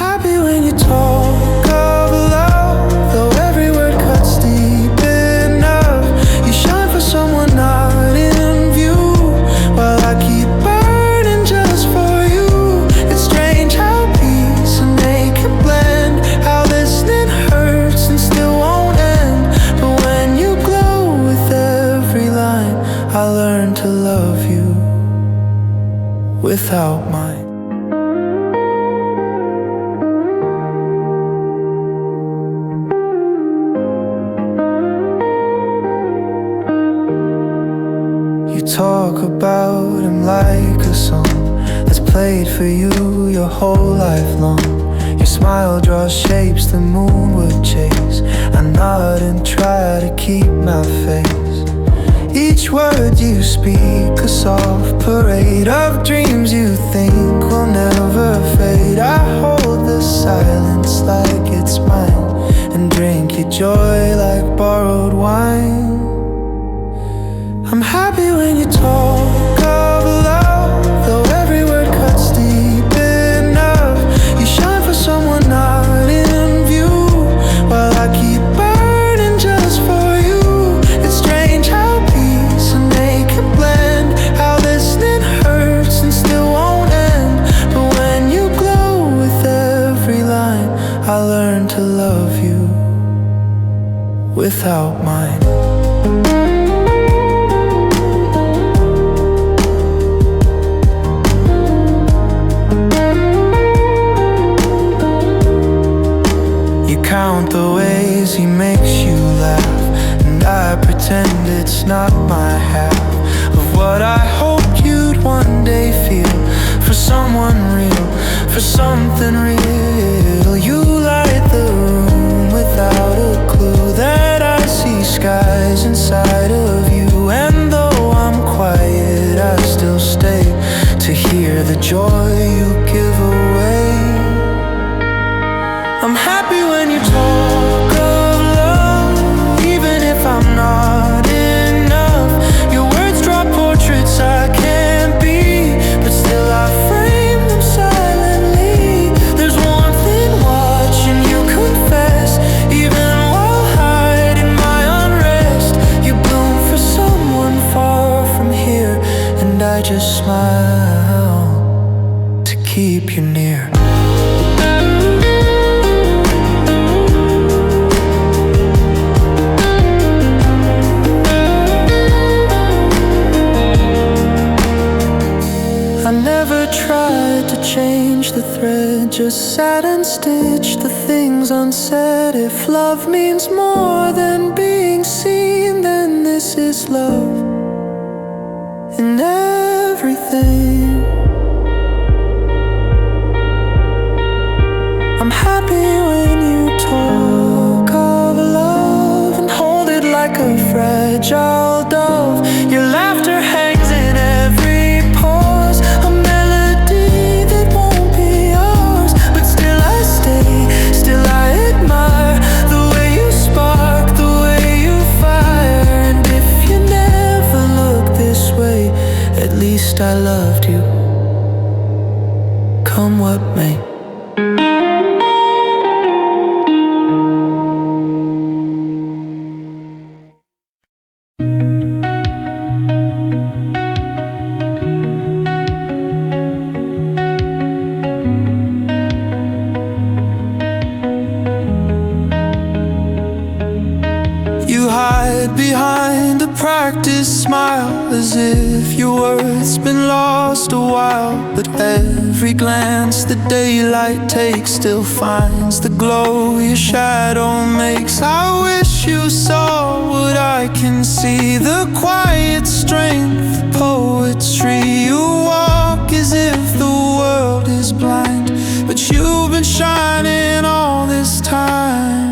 happy when you talk of love, though every word cuts deep enough. You shine for someone not in view, while I keep burning just for you. It's strange how peace and they can blend, how listening hurts and still won't end. But when you glow with every line, I learn to love you without mine. You talk about him like a song that's played for you your whole life long. Your smile draws shapes the moon would chase. I nod and try to keep my face. Each word you speak a soft parade of dreams you think will never fade. I hold the silence like it's mine and drink your joy like borrowed wine. I'm happy when you talk of love, though every word cuts deep enough. You shine for someone not in view, while I keep burning just for you. It's strange how peace and they can blend, how listening hurts and still won't end. But when you glow with every line, I learn to love you without mine. Count the ways he makes you laugh, and I pretend it's not my half of what I hoped you'd one day feel for someone real, for something real. You light the room without a clue that I see skies inside of you. And though I'm quiet, I still stay to hear the joy you give away. I'm happy when you talk of love, even if I'm not enough. Your words draw portraits I can't be, but still I frame them silently. There's warmth in watching you confess, even while hiding my unrest. You bloom for someone far from here, and I just smile to keep you near. I never tried to change the thread, just sat and stitched the things unsaid. If love means more than being seen, then this is love in everything. I'm happy when you talk of love and hold it like a fragile dove. Your laughter hangs in every pause, a melody that won't be yours. But still I stay, still I admire the way you spark, the way you fire. And if you never look this way, at least I loved you, come what may. Behind a practiced smile, as if your worth's been lost a while. But every glance the daylight takes still finds the glow your shadow makes. I wish you saw what I can see, the quiet strength, poetry. You walk as if the world is blind, but you've been shining all this time.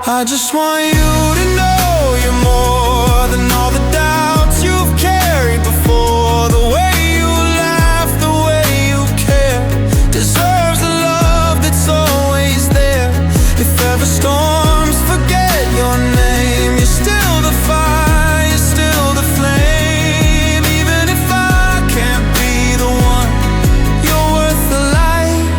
I just want you to know you're more than all the doubts you've carried before. The way you laugh, the way you care, deserves a love that's always there. If ever storms forget your name, you're still the fire, you're still the flame. Even if I can't be the one, you're worth the light.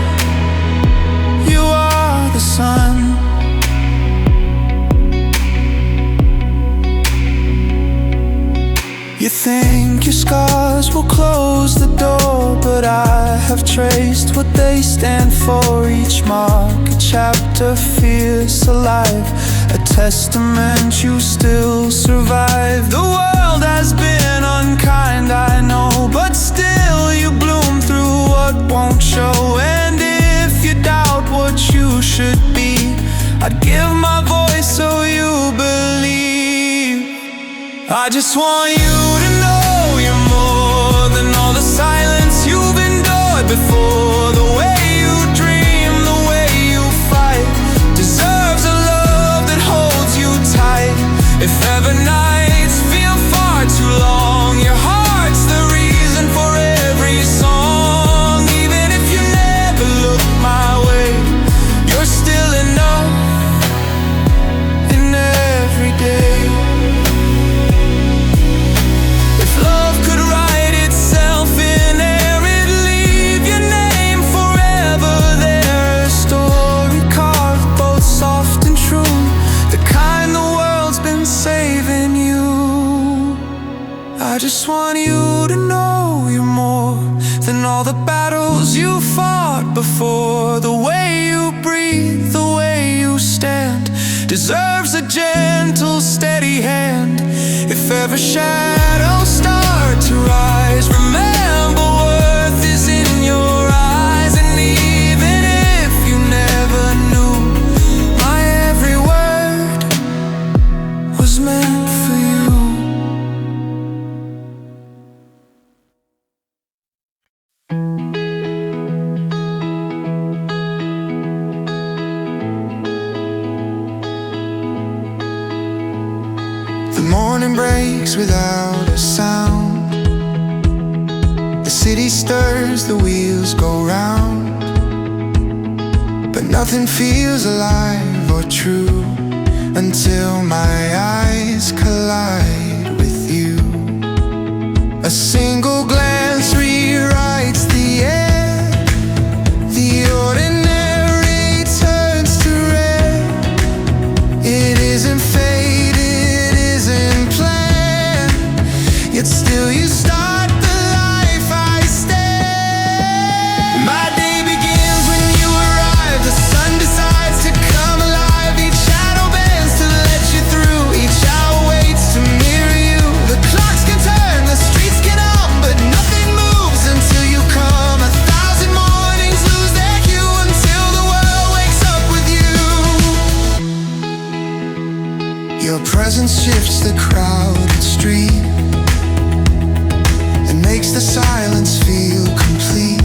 traced what they stand for. Each mark, a chapter fierce, alive, a testament you still survive. The world has been unkind, I know, but still you bloom through what won't show. And if you doubt what you should be, I'd give my voice so you believe. I just want you to know you're more than all the silence you've endured before. The way you dream, the way you fight, deserves a love that holds you tight. If ever nights feel far too long, your heart's the reason for every song. Even if you never look my way, you're still enough in every day. If love could write itself in air, it'd leave your name forever there. A story carved both soft and true, the kind the world's been saving you. I just want you to know you're more than all the battles you fought before. The way you breathe, the way you stand, deserves a gentle, steady hand. If ever shadows start to rise, remember worth is in your eyes. And even if you never knew, my every word was meant for you. The morning breaks without a sound. The city stirs, the wheels go round, but nothing feels alive or true until my eyes collide with you. A single glance rewrites the air. The ordinary turns to red. It isn't fate, it isn't planned, yet still you start the life I stand. My day begins when you arrive. The sun decides to come alive. Each shadow bends to let you through. Each hour waits to mirror you. The clocks can turn, the streets can hum, but nothing moves until you come. 1,000 mornings lose their hue until the world wakes up with you. Your presence shifts the crowded street and makes the silence feel complete.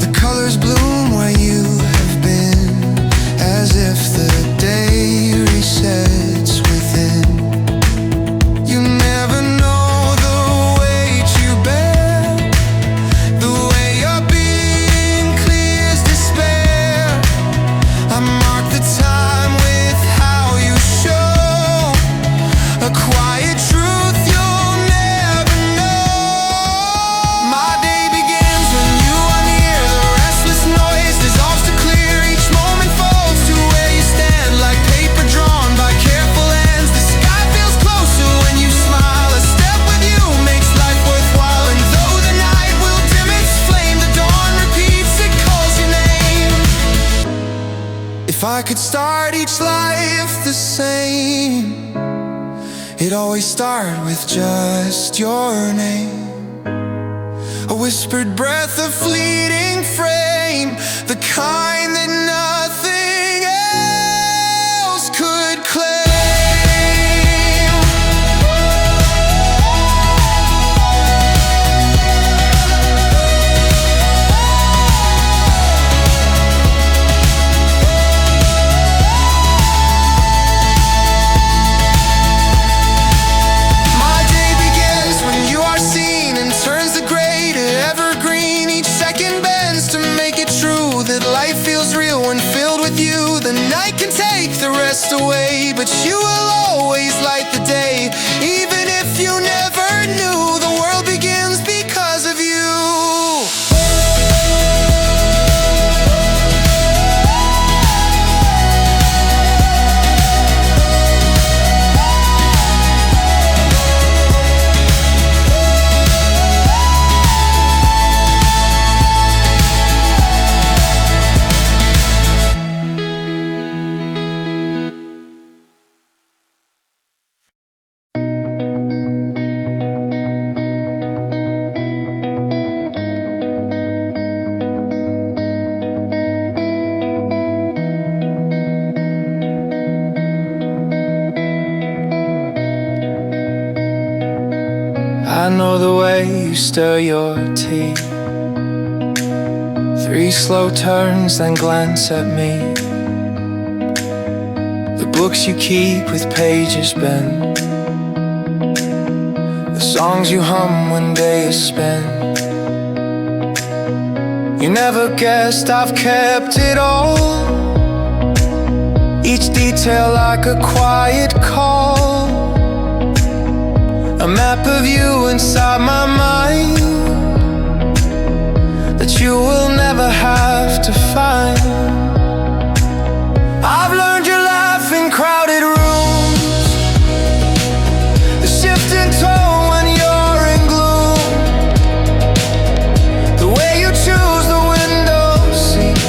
The colors bloom where you have been, as if the day resets within. You never know the weight you bear, the way your being clears despair. I mark the time with how you show a quiet truth you'll never know. My day begins when you are near. The restless noise dissolves to clear. Each moment folds to where you stand, like paper drawn by careful hands. The sky feels closer when you smile. A step with you makes life worthwhile. And though the night will dim its flame, the dawn repeats, it calls your name. If I could start each life the same, it'd always start with just your name. A whispered breath, a fleeting frame, the kind that nothing else could claim. My day begins when you are seen and turns the gray to evergreen. Each second bends to make it true that life feels real when filled with you. The night can take the rest away, but you will always light the day. Even if you never knew, the world begins because of you. know the way you stir your tea. 3 slow turns, then glance at me. The books you keep with pages bent, the songs you hum when day is spent. You never guessed I've kept it all, each detail like a quiet call, a map of you inside my mind that you will never have to find. I've learned you laugh in crowded rooms, the shifting tone when you're in gloom, the way you choose the window seat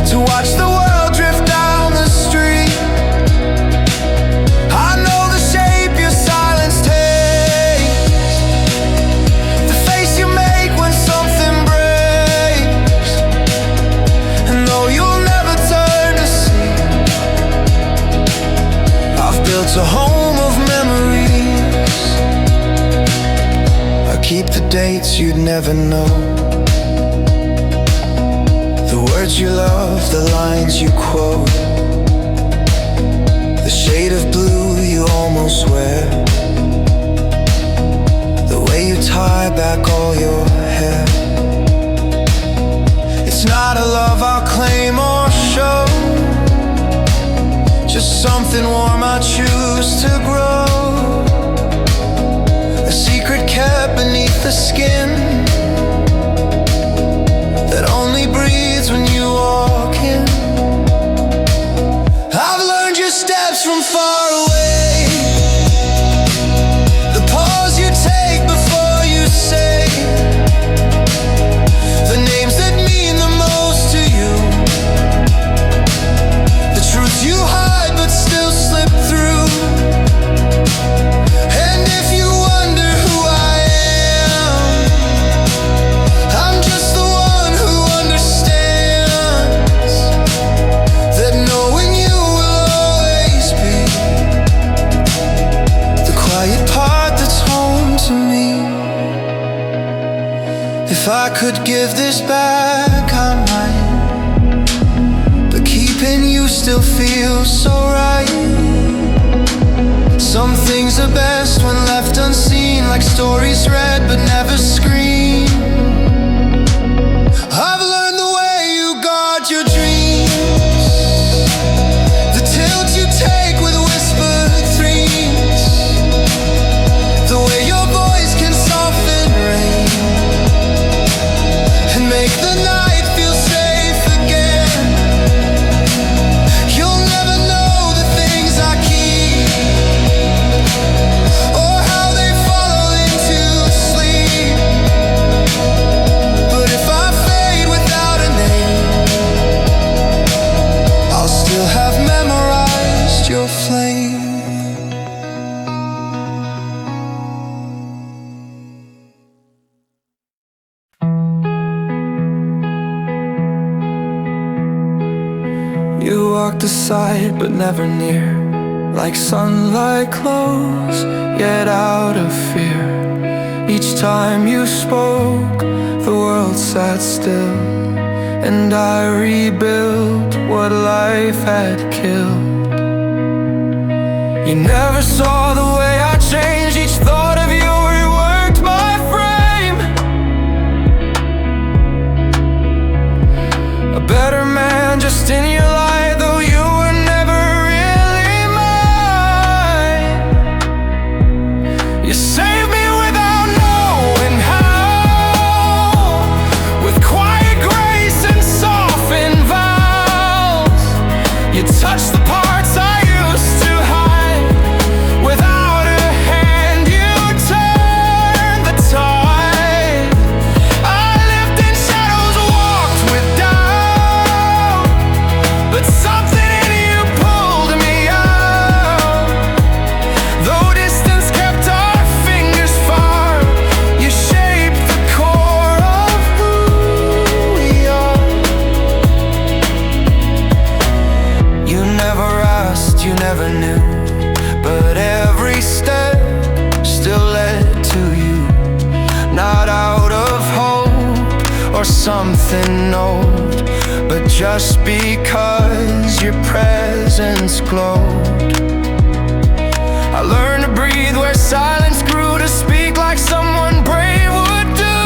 to watch the world drift down the street. I know the shape your silence takes, the face you make when something breaks. And though you'll never turn to see, I've built a home of memories. I keep the dates you'd never know, the words you love, the lines you quote, the shade of blue you almost wear, the way you tie back all your hair. It's not a love I'll claim or show, just something warm I choose to grow, a secret kept beneath the skin that only breathes when you walk in. I've learned your steps from far away, the pause you take before you say the names that mean the most to you, the truths you hide but still slip through. And if you wonder who I am, I'm just the one who understands that knowing you will always be the quiet part that's home to me. If I could give this back, I might, but keeping you still feels so right. Some things are best when left unseen, like stories read but never screened. I've learned the way you guard your dreams, the tilt you take with whispered dreams, the way your voice can soften rain and make the night feel safe again. You'll never know the things I keep, or how they fall into sleep. But if I fade without a name, I'll still have memorized your flame. You walked aside but never near, like sunlight close, yet out of fear. Each time you spoke, the world sat still, and I rebuilt what life had killed. You never saw the way I changed, each thought of you reworked my frame. A better man just in your life, though you were never really mine. You saved me without knowing how, with quiet grace and softened vows. You touched the parts I used to hide without something old, but just because your presence glowed. I learned to breathe where silence grew, to speak like someone brave would do.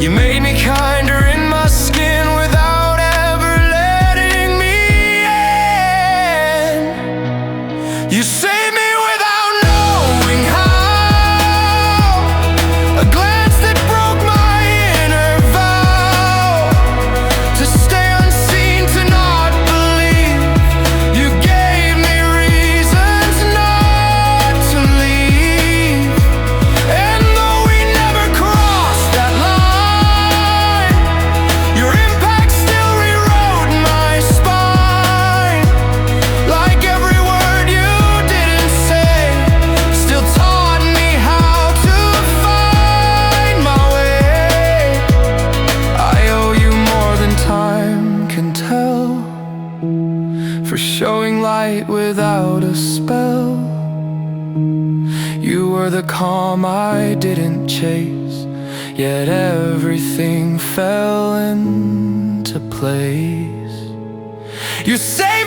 You made me kinder in my skin without ever letting me in. You saved me without knowing how, a glance that broke my inner vow, to stay unseen, to not believe. You gave me reasons not to leave. And though we never crossed that line, your impact still rewrote my spine. Like every word you didn't say still taught me how to find my way. I owe you more than time can tell, for showing light without a spell. You were the calm I didn't chase, yet everything fell into place. You say